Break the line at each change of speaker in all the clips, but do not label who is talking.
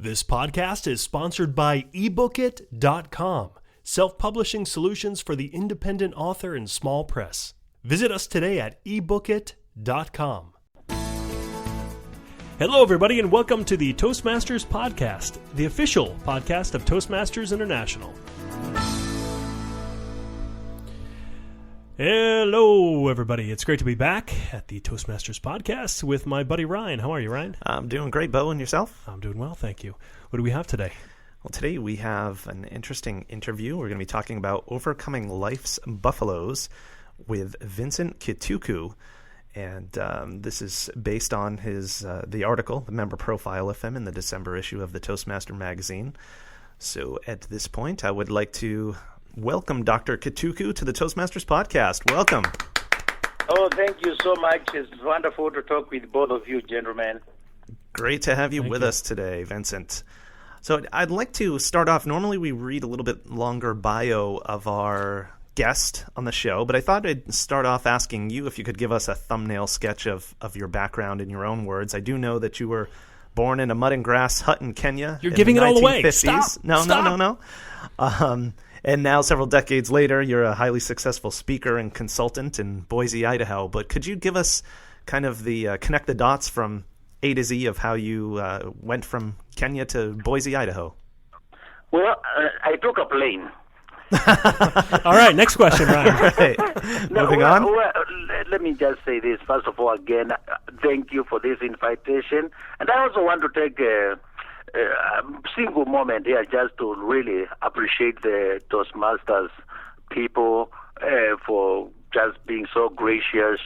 This podcast is sponsored by ebookit.com, self-publishing solutions for the independent author and small press. Visit us today at ebookit.com. Hello, everybody, and welcome to the Toastmasters podcast, the official podcast of Toastmasters International. Hello, everybody. It's great to be back at the Toastmasters podcast with my buddy Ryan. How are you, Ryan?
I'm doing great, Bo, and yourself?
I'm doing well, thank you. What do we have today?
Well, today we have an interesting interview. We're going to be talking about overcoming life's buffaloes with Vincent Kituku. And this is based on his the article, the member profile of him in the December issue of the Toastmaster magazine. So at this point, I would like to welcome Dr. Kituku to the Toastmasters podcast. Welcome.
Oh, thank you so much. It's wonderful to talk with both of you, gentlemen.
Great to have you with us today, Vincent. So I'd like to start off. Normally we read a little bit longer bio of our guest on the show, but I thought I'd start off asking you if you could give us a thumbnail sketch of your background in your own words. I do know that you were born in a mud and grass hut in Kenya.
You're giving it all away. Stop.
No. And now, several decades later, you're a highly successful speaker and consultant in Boise, Idaho. But could you give us kind of the connect the dots from A to Z of how you went from Kenya to Boise, Idaho?
Well, I took a plane.
All right, next question, Ryan.
Right. Moving on.
Well, let me just say this. First of all, again, thank you for this invitation. And I also want to take a single moment here just to really appreciate the Toastmasters people for just being so gracious.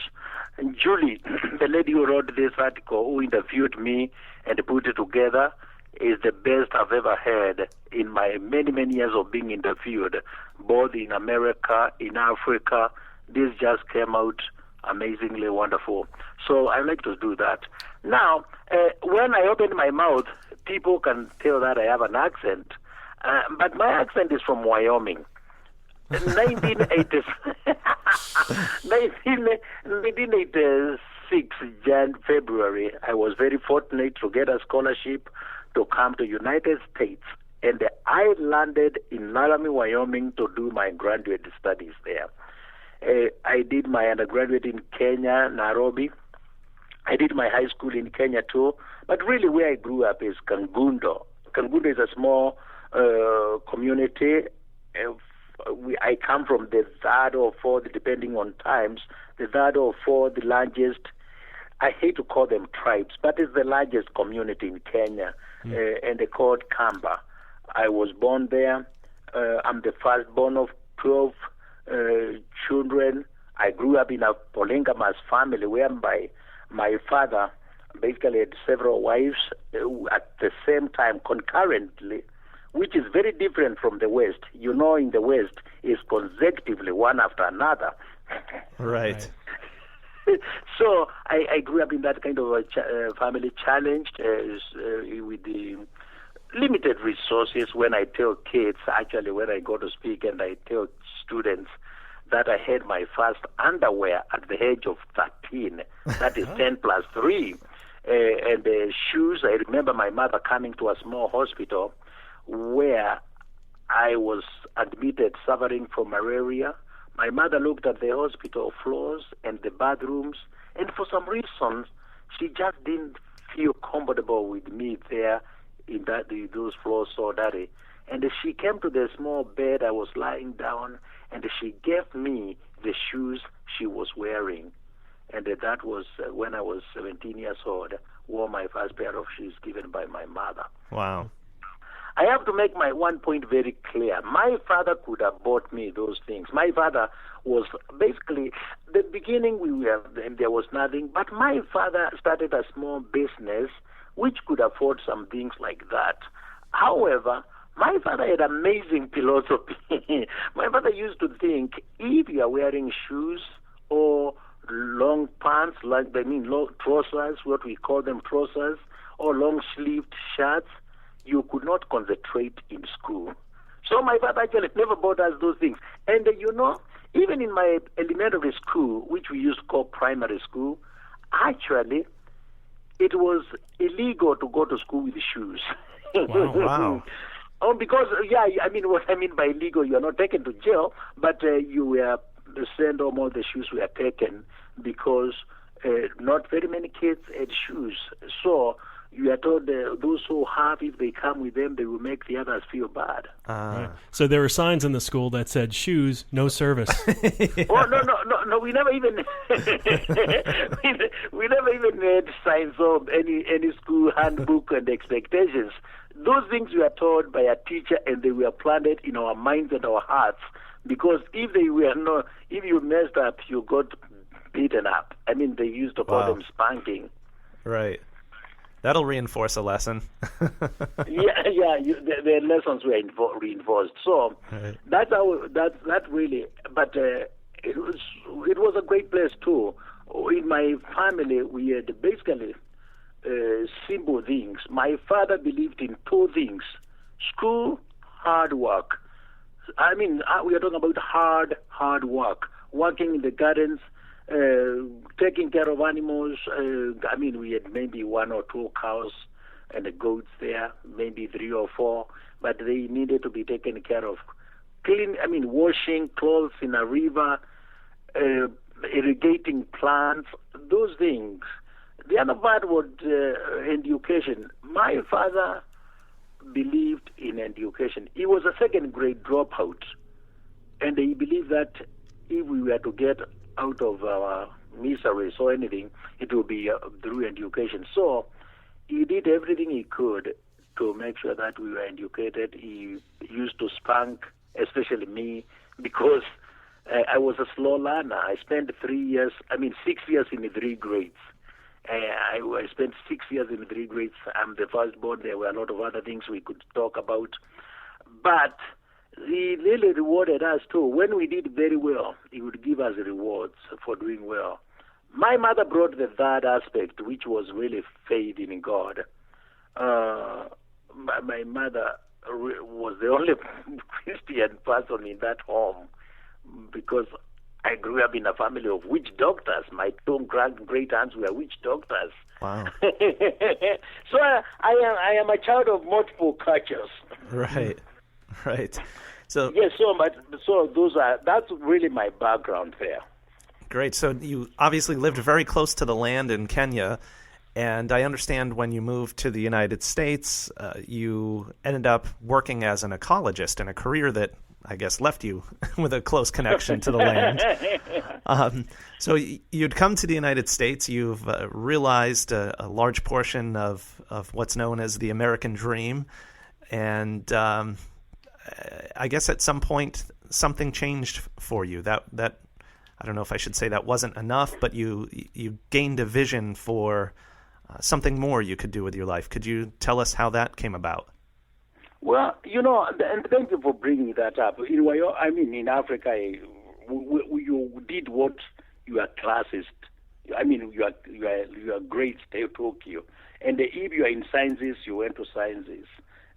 And Julie, the lady who wrote this article, who interviewed me and put it together, is the best I've ever had in my many, many years of being interviewed, both in America, in Africa. This just came out amazingly wonderful. So I like to do that. Now, when I open my mouth, people can tell that I have an accent, but my accent is from Wyoming. 1986, February, I was very fortunate to get a scholarship to come to United States, and I landed in Laramie, Wyoming to do my graduate studies there. I did my undergraduate in Kenya, Nairobi. I did my high school in Kenya too, but really where I grew up is Kangundo. Kangundo is a small community. I come from the third or fourth, depending on times, the third or fourth, the largest, I hate to call them tribes, but it's the largest community in Kenya, and they're called Kamba. I was born there. I'm the firstborn of 12 children. I grew up in a polygamous family whereby my father basically had several wives at the same time concurrently, which is very different from the West. You know, in the West, is consecutively one after another.
Right.
So I grew up in that kind of a family, challenged with the limited resources. When I tell kids, actually when I go to speak and I tell students that I had my first underwear at the age of 13, that is 10 plus 3, and the shoes, I remember my mother coming to a small hospital where I was admitted suffering from malaria. My mother looked at the hospital floors and the bathrooms, and for some reason, she just didn't feel comfortable with me there in those floors so dirty. And she came to the small bed I was lying down, and she gave me the shoes she was wearing. And that was when I was 17 years old, wore my first pair of shoes given by my mother.
Wow.
I have to make my one point very clear. My father could have bought me those things. My father was basically, the beginning there was nothing, but my father started a small business which could afford some things like that. However, my father had amazing philosophy. My father used to think, if you are wearing shoes or long pants, long trousers, what we call them trousers, or long-sleeved shirts, you could not concentrate in school. So my father actually never bought us those things. And even in my elementary school, which we used to call primary school, actually, it was illegal to go to school with shoes.
Wow.
Oh, because, what I mean by legal, you are not taken to jail, but you were sent home, all the shoes were taken because not very many kids had shoes. So you are told those who have, if they come with them, they will make the others feel bad.
Right. So there were signs in the school that said, shoes, no service.
Oh, no, we never even we never even had signs of any school handbook and expectations. Those things we are told by a teacher, and they were planted in our minds and our hearts, because if you messed up, you got beaten up. I mean, they used to call them spanking.
Right. That'll reinforce a lesson.
The lessons were reinforced. So
right.
That's really. But it was a great place too. In my family, we had basically simple things. My father believed in two things: school, hard work. I mean, we are talking about hard work, working in the gardens, taking care of animals. We had maybe 1 or 2 cows and the goats there, maybe 3 or 4, but they needed to be taken care of. Washing clothes in a river, irrigating plants, those things. The other part was education. My father believed in education. He was a second-grade dropout, and he believed that if we were to get out of our miseries or anything, it would be through education. So he did everything he could to make sure that we were educated. He used to spank, especially me, because I was a slow learner. I spent 6 years in 3 grades. I spent 6 years in 3 grades. I'm the firstborn. There were a lot of other things we could talk about. But he really rewarded us too. When we did very well, he would give us rewards for doing well. My mother brought the third aspect, which was really faith in God. My mother was the only Christian person in that home, because I grew up in a family of witch doctors. My 2 great aunts were witch doctors.
Wow.
So I am a child of multiple cultures.
Right. So
yes, that's really my background there.
Great. So you obviously lived very close to the land in Kenya, and I understand when you moved to the United States, you ended up working as an ecologist in a career that I guess left you with a close connection to the land. So you'd come to the United States. You've realized a large portion of what's known as the American dream, and I guess at some point something changed for you. That I don't know if I should say that wasn't enough, but you gained a vision for something more you could do with your life. Could you tell us how that came about?
Well, and thank you for bringing that up. In Africa, you did what your classist. Your grades took you, and if you are in sciences, you went to sciences.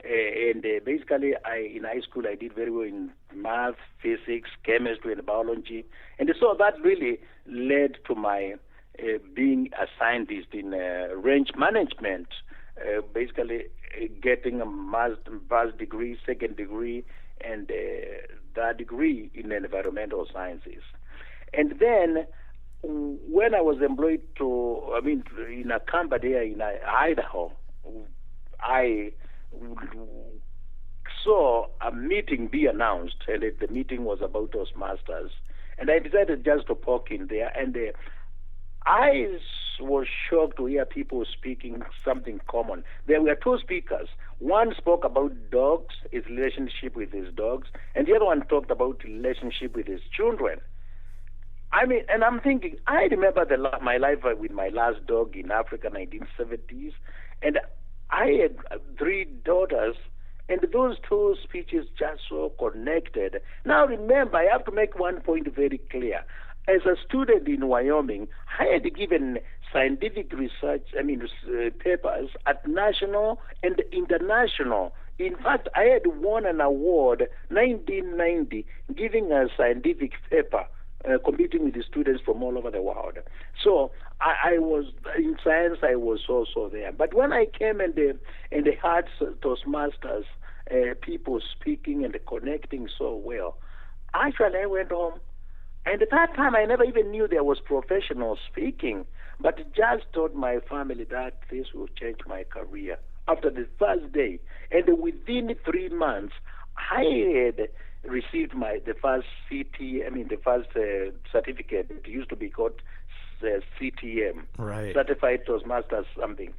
And basically, in high school, I did very well in math, physics, chemistry, and biology. And so that really led to my being a scientist in range management, basically getting a master's degree, second degree, and third degree in environmental sciences. And then when I was employed in a company in Idaho, I saw a meeting be announced, and the meeting was about Toastmasters, and I decided just to poke in there, and I was shocked to hear people speaking something common. There were 2 speakers. One spoke about dogs, his relationship with his dogs, and the other one talked about relationship with his children. And I'm thinking, I remember my life with my last dog in Africa, 1970s, and I had 3 daughters, and those 2 speeches just so connected. Now remember, I have to make one point very clear. As a student in Wyoming, I had given scientific research, papers at national and international. In fact, I had won an award 1990 giving a scientific paper competing with the students from all over the world. So I was in science. I was also there. But when I came and they had Toastmasters, people speaking and connecting so well, actually I went home. And at that time, I never even knew there was professional speaking, but just told my family that this will change my career. After the first day, and within 3 months, I had received the first certificate. It used to be called CTM,
right?
Certified Toastmasters something.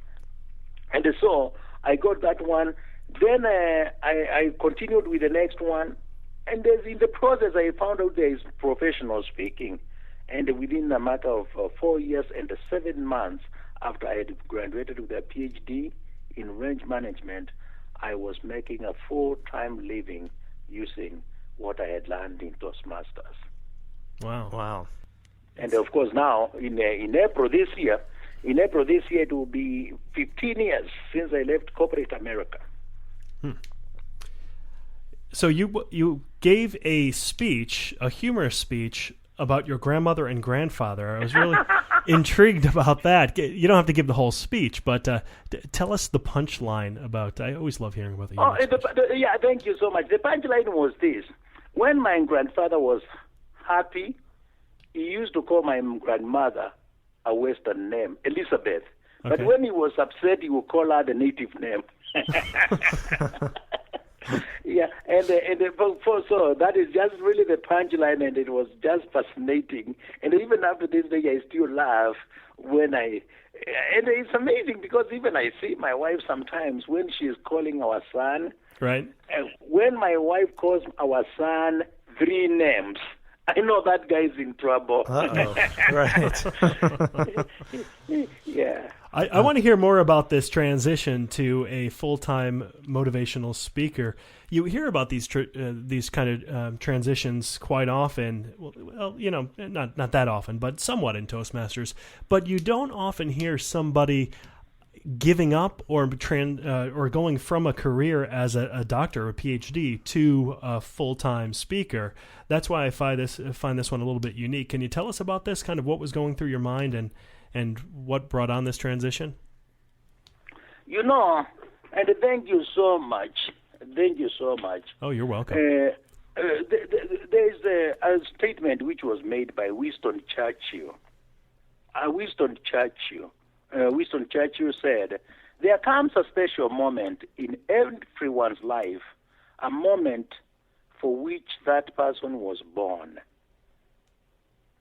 And so I got that one. Then I continued with the next one. And in the process, I found out there is professional speaking. And within a matter of 4 years and 7 months after I had graduated with a Ph.D. in range management, I was making a full-time living using what I had learned in Toastmasters.
Wow.
And of course now, in April this year, it will be 15 years since I left corporate America.
So you gave a speech, a humorous speech, about your grandmother and grandfather. I was really intrigued about that. You don't have to give the whole speech, but tell us the punchline about. I always love hearing about the humor.
Yeah, thank you so much. The punchline was this: when my grandfather was happy, he used to call my grandmother a Western name, Elizabeth. Okay. But when he was upset, he would call her the native name. Yeah, so that is just really the punchline, and it was just fascinating. And even after this day, I still laugh when and it's amazing because even I see my wife sometimes when she's calling our son.
Right.
When my wife calls our son 3 names, I know that guy's in trouble.
Uh-oh. Right.
Yeah.
I want to hear more about this transition to a full-time motivational speaker. You hear about these kind of transitions quite often. Well, you know, not that often, but somewhat in Toastmasters. But you don't often hear somebody giving up or going from a career as a doctor or a PhD to a full-time speaker. That's why I find this one a little bit unique. Can you tell us about this, kind of what was going through your mind and what brought on this transition?
You know, and thank you so much. Thank you so much.
Oh, you're welcome.
There's a statement which was made by Winston Churchill. Winston Churchill said, "There comes a special moment in everyone's life, a moment for which that person was born.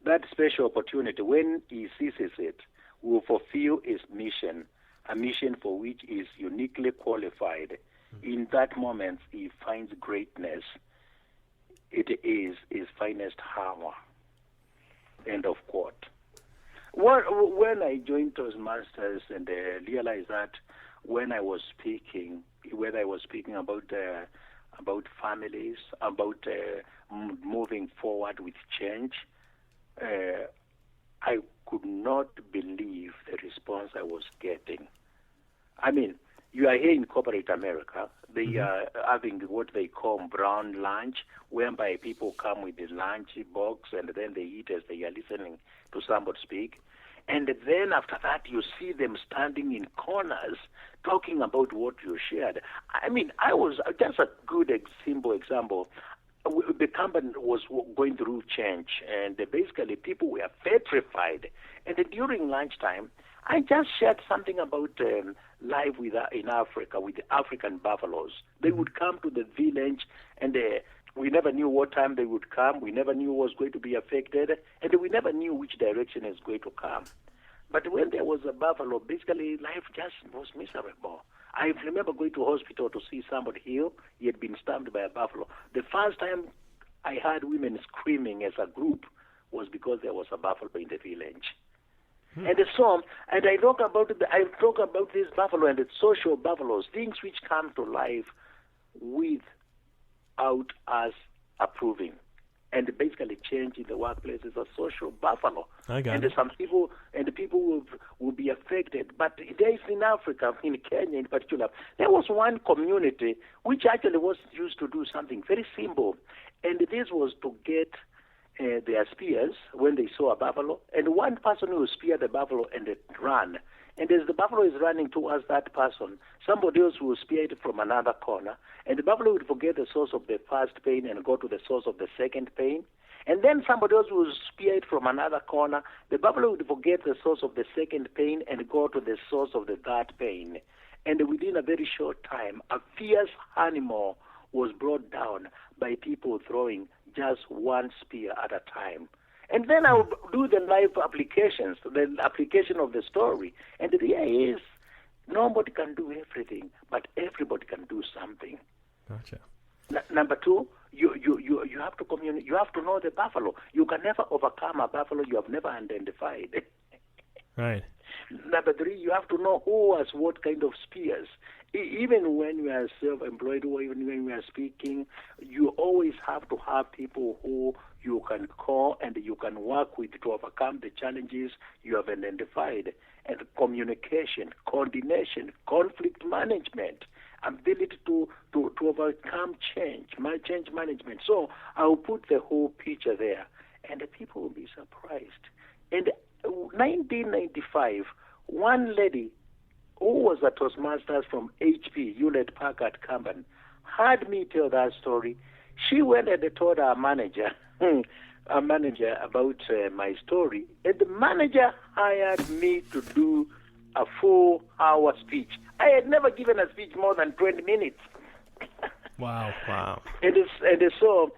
That special opportunity, when he seizes it, will fulfill his mission, a mission for which he is uniquely qualified. In that moment, he finds greatness. It is his finest hour." End of quote. When I joined Toastmasters and realized that when I was speaking, whether I was speaking about families, about moving forward with change, I could not believe the response I was getting. I mean, you are here in corporate America. They are having what they call brown lunch, whereby people come with a lunch box and then they eat as they are listening to somebody speak. And then after that, you see them standing in corners talking about what you shared. I mean, I was just a good simple example. The company was going through change, and basically people were petrified. And during lunchtime, I just shared something about life in Africa with the African buffaloes. They would come to the village, and we never knew what time they would come. We never knew who was going to be affected, and we never knew which direction is going to come. But when there was a buffalo, basically life just was miserable. I remember going to hospital to see somebody heal. He had been stabbed by a buffalo. The first time I heard women screaming as a group was because there was a buffalo in the village. And so, and I talk about this buffalo and its social buffaloes, things which come to life without us approving. And basically change in the workplace is a social buffalo. Some people will be affected. But there is in Africa, in Kenya in particular, there was one community which actually was used to do something very simple. And this was to get their spears when they saw a buffalo, and one person will spear the buffalo and it run. And as the buffalo is running towards that person, somebody else will spear it from another corner, and the buffalo will forget the source of the first pain and go to the source of the second pain. And then somebody else will spear it from another corner. The buffalo will forget the source of the second pain and go to the source of the third pain. And within a very short time, a fierce animal was brought down by people throwing just one spear at a time. And then I will do the live applications, the application of the story. And the idea is, nobody can do everything, but everybody can do something.
Gotcha.
Number two, you have to communicate. You have to know the buffalo. You can never overcome a buffalo you have never identified.
Right.
Number three, you have to know who has what kind of spears. Even when you are self-employed or even when you are speaking, you always have to have people who you can call and you can work with to overcome the challenges you have identified. And communication, coordination, conflict management, ability to overcome change management. So I'll put the whole picture there, and the people will be surprised. And 1995, one lady who was a Toastmasters from HP, Hewlett Packard Company, heard me tell that story. She went and told our manager, about my story, and the manager hired me to do a 4-hour speech. I had never given a speech more than 20 minutes.
Wow.
And so,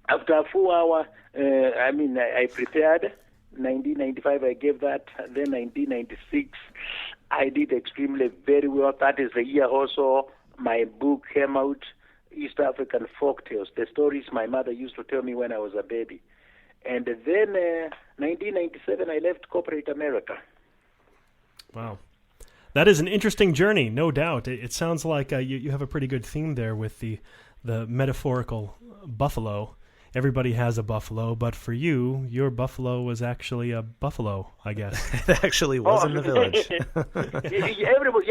after a 4-hour, I prepared. 1995, I gave that. Then 1996, I did extremely very well. That is the year also my book came out, East African Folktales, the stories my mother used to tell me when I was a baby. And then 1997, I left corporate America.
Wow. That is an interesting journey, no doubt. It sounds like you have a pretty good theme there with the metaphorical buffalo. Everybody has a buffalo, but for you, your buffalo was actually a buffalo, I guess.
It actually was in the village.
Everybody,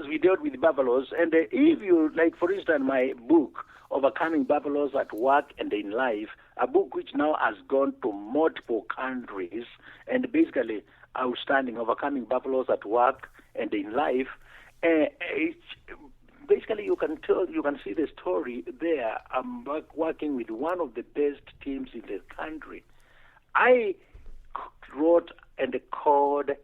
we dealt with buffaloes, and if you, like, for instance, my book, Overcoming Buffaloes at Work and in Life, a book which now has gone to multiple countries, and basically outstanding, Overcoming Buffaloes at Work and in Life, basically, you can see the story there. I'm working with one of the best teams in the country. I wrote and faxed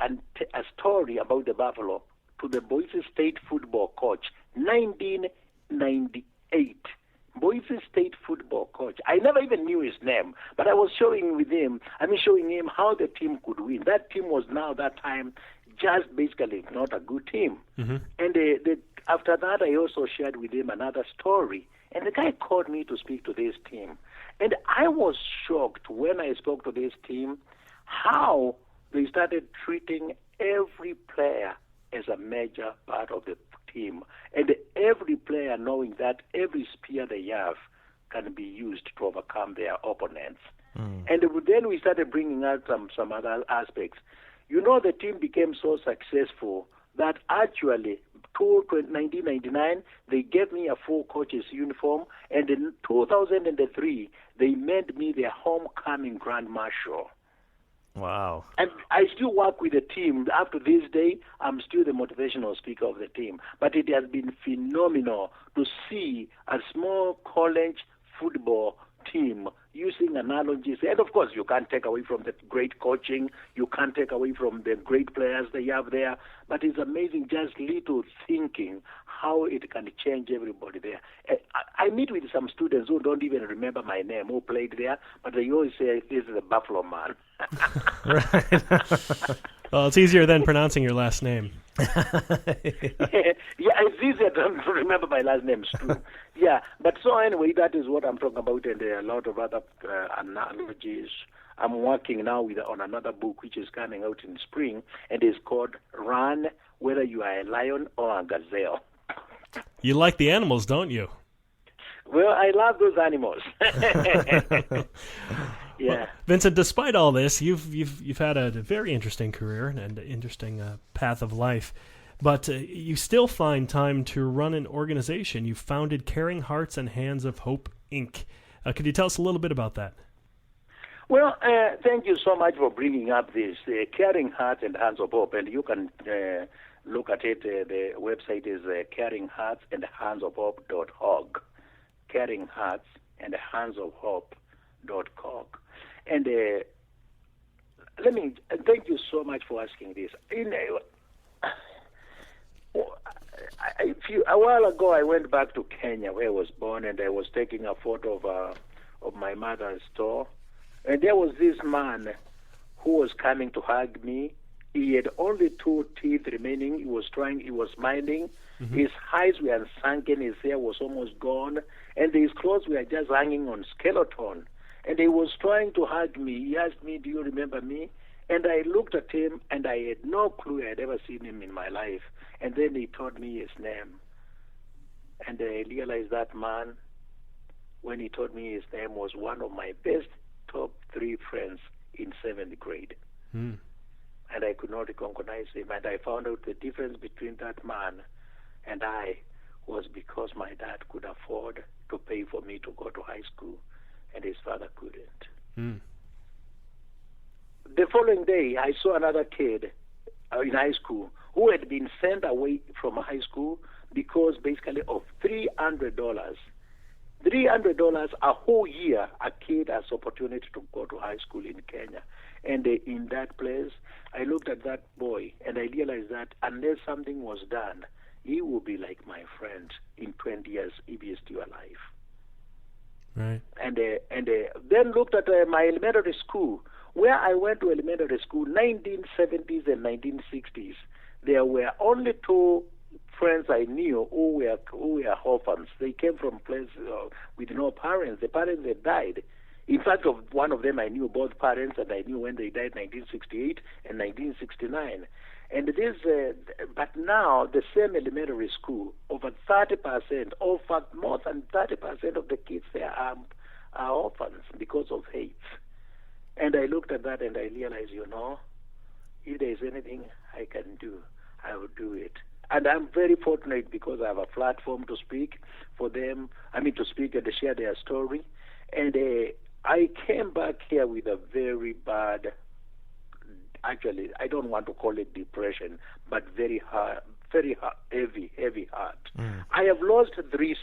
a story about the buffalo to the Boise State football coach, 1998. Boise State football coach. I never even knew his name, but I was showing him how the team could win. That team was now, that time, just basically not a good team. Mm-hmm. And after that, I also shared with him another story. And the guy called me to speak to this team. And I was shocked when I spoke to this team how they started treating every player as a major part of the team. And every player knowing that every spear they have can be used to overcome their opponents. Mm. And then we started bringing out some other aspects. You know, the team became so successful that actually, 1999, they gave me a full coach's uniform, and in 2003, they made me their homecoming Grand Marshal.
Wow.
And I still work with the team. Up to this day, I'm still the motivational speaker of the team. But it has been phenomenal to see a small college football team using analogies. And of course, you can't take away from the great coaching. You can't take away from the great players they have there. But it's amazing, just little thinking, how it can change everybody there. I meet with some students who don't even remember my name, who played there, but they always say, this is a Buffalo man.
Right. Well, it's easier than pronouncing your last name.
Yeah, it's easier to remember my last name, too. Yeah, but so anyway, that is what I'm talking about, and there are a lot of other analogies. I'm working now on another book which is coming out in spring, and it's called Run, Whether You Are a Lion or a Gazelle.
You like the animals, don't you?
Well, I love those animals. Yeah,
well, Vincent, despite all this, you've had a very interesting career and an interesting path of life, but you still find time to run an organization. You founded Caring Hearts and Hands of Hope, Inc. Could you tell us a little bit about that?
Well, thank you so much for bringing up this Caring Hearts and Hands of Hope, and you can look at it. The website is caringheartsandhandsofhope.org, caringheartsandhandsofhope.org. And thank you so much for asking this. A while ago, I went back to Kenya, where I was born, and I was taking a photo of my mother's store. And there was this man who was coming to hug me. He had only 2 teeth remaining. He was smiling. Mm-hmm. His eyes were sunken. His hair was almost gone. And his clothes were just hanging on skeleton. And he was trying to hug me. He asked me, "Do you remember me?" And I looked at him, and I had no clue I had ever seen him in my life. And then he told me his name. And I realized that man, when he told me his name, was one of my best top 3 friends in 7th grade. And I could not recognize him. And I found out the difference between that man and I was because my dad could afford to pay for me to go to high school, and his father couldn't. The following day, I saw another kid in high school who had been sent away from high school because basically of $300. $300 a whole year, a kid has opportunity to go to high school in Kenya. And in that place, I looked at that boy, and I realized that unless something was done, he will be like my friend in 20 years if he is still alive.
Right.
And then looked at my elementary school, where I went to elementary school, 1970s and 1960s. There were only 2 friends I knew who were orphans. They came from places with no parents. The parents had died. In fact, of one of them I knew both parents, and I knew when they died, 1968 and 1969. And but now the same elementary school, over 30%, or in fact more than 30% of the kids there are orphans because of AIDS. And I looked at that and I realized, if there is anything I can do, I will do it. And I'm very fortunate because I have a platform to speak for them, to speak and to share their story. And I came back here with a very bad, actually, I don't want to call it depression, but very heavy heart. I have lost 3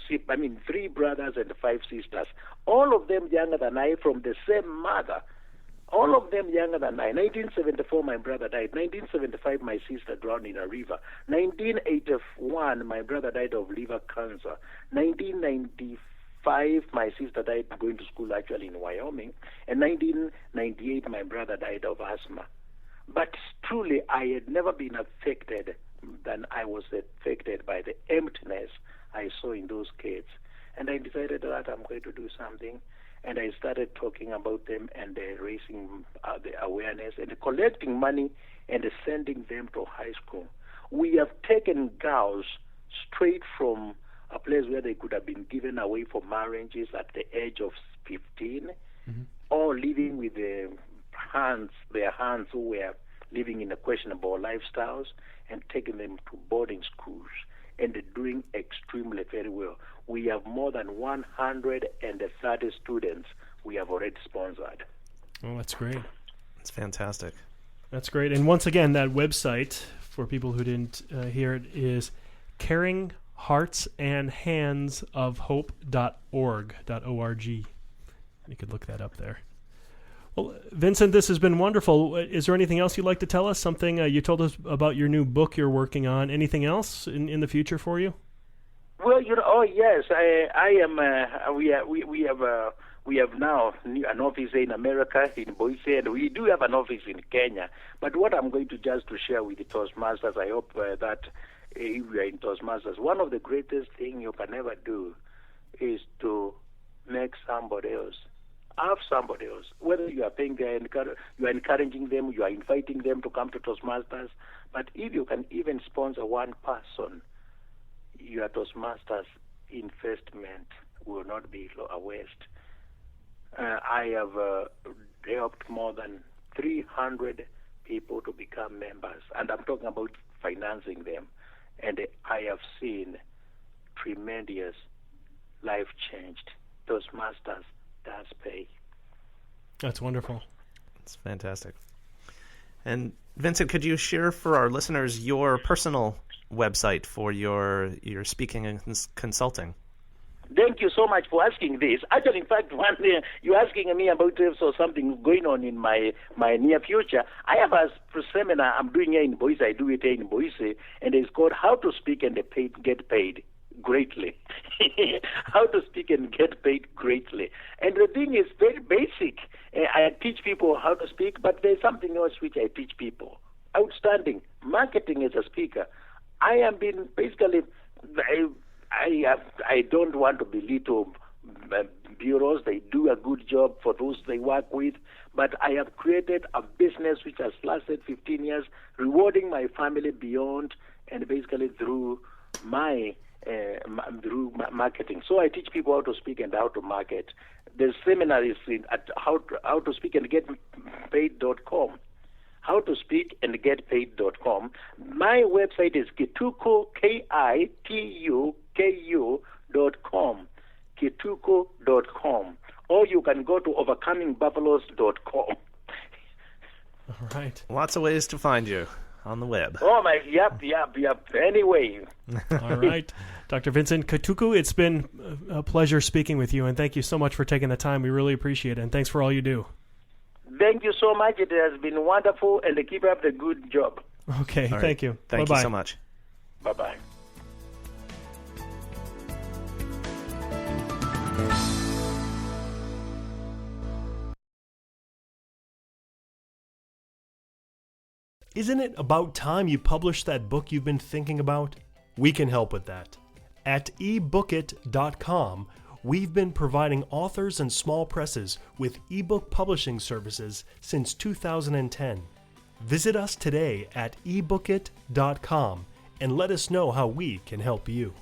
brothers and 5 sisters, all of them younger than I, from the same mother. All of them younger than I. 1974, my brother died. 1975, my sister drowned in a river. 1981, my brother died of liver cancer. 1995, my sister died going to school actually in Wyoming. And 1998, my brother died of asthma. But truly, I had never been affected than I was affected by the emptiness I saw in those kids. And I decided that I'm going to do something. And I started talking about them and raising the awareness and collecting money and sending them to high school. We have taken girls straight from a place where they could have been given away for marriages at the age of 15, or living with their hands who were living in a questionable lifestyles, and taking them to boarding schools and doing extremely very well. We have more than 130 students we have already sponsored.
Oh, that's great.
That's fantastic.
That's great. And once again, that website, for people who didn't hear it, is caringheartsandhandsofhope.org. O-R-G. You could look that up there. Well, Vincent, this has been wonderful. Is there anything else you'd like to tell us? Something you told us about your new book you're working on. Anything else in the future for you?
Well, yes, I am. We have now an office in America, in Boise, and we do have an office in Kenya. But what I'm going to just to share with the Toastmasters, I hope that if we are in Toastmasters, one of the greatest things you can ever do is to make somebody else. Have somebody else, whether you are paying them, you are encouraging them, you are inviting them to come to Toastmasters. But if you can even sponsor one person, your Toastmasters investment will not be a waste. I have helped more than 300 people to become members, and I'm talking about financing them. And I have seen tremendous life changed. Toastmasters does pay.
That's wonderful.
It's fantastic. And Vincent, could you share for our listeners your personal website for your speaking and consulting?
Thank you so much for asking this. Actually, in fact, one day you're asking me about something going on in my near future. I have a seminar I'm doing here in Boise. I do it here in Boise, and it's called How to Speak and Get Paid Greatly. How to speak and get paid greatly. And the thing is very basic. I teach people how to speak, but there's something else which I teach people. Outstanding. Marketing as a speaker. I have been basically... I don't want to belittle bureaus. They do a good job for those they work with, but I have created a business which has lasted 15 years, rewarding my family beyond and basically through my marketing. So I teach people how to speak and how to market. The seminar is at how to speak and get paid.com. How to speak and get paid.com. My website is Kituku, KITUKU.com, Kituku.com. Or you can go to overcomingbuffaloes.com.
All right.
Lots of ways to find you on the web.
Oh, yep. Anyway.
All right. Dr. Vincent Kituku, it's been a pleasure speaking with you, and thank you so much for taking the time. We really appreciate it, and thanks for all you do.
Thank you so much. It has been wonderful, and keep up the good job.
Okay, thank you.
Thank
Bye-bye.
you so much.
Bye-bye.
Isn't it about time you published that book you've been thinking about? We can help with that. At ebookit.com, we've been providing authors and small presses with ebook publishing services since 2010. Visit us today at ebookit.com and let us know how we can help you.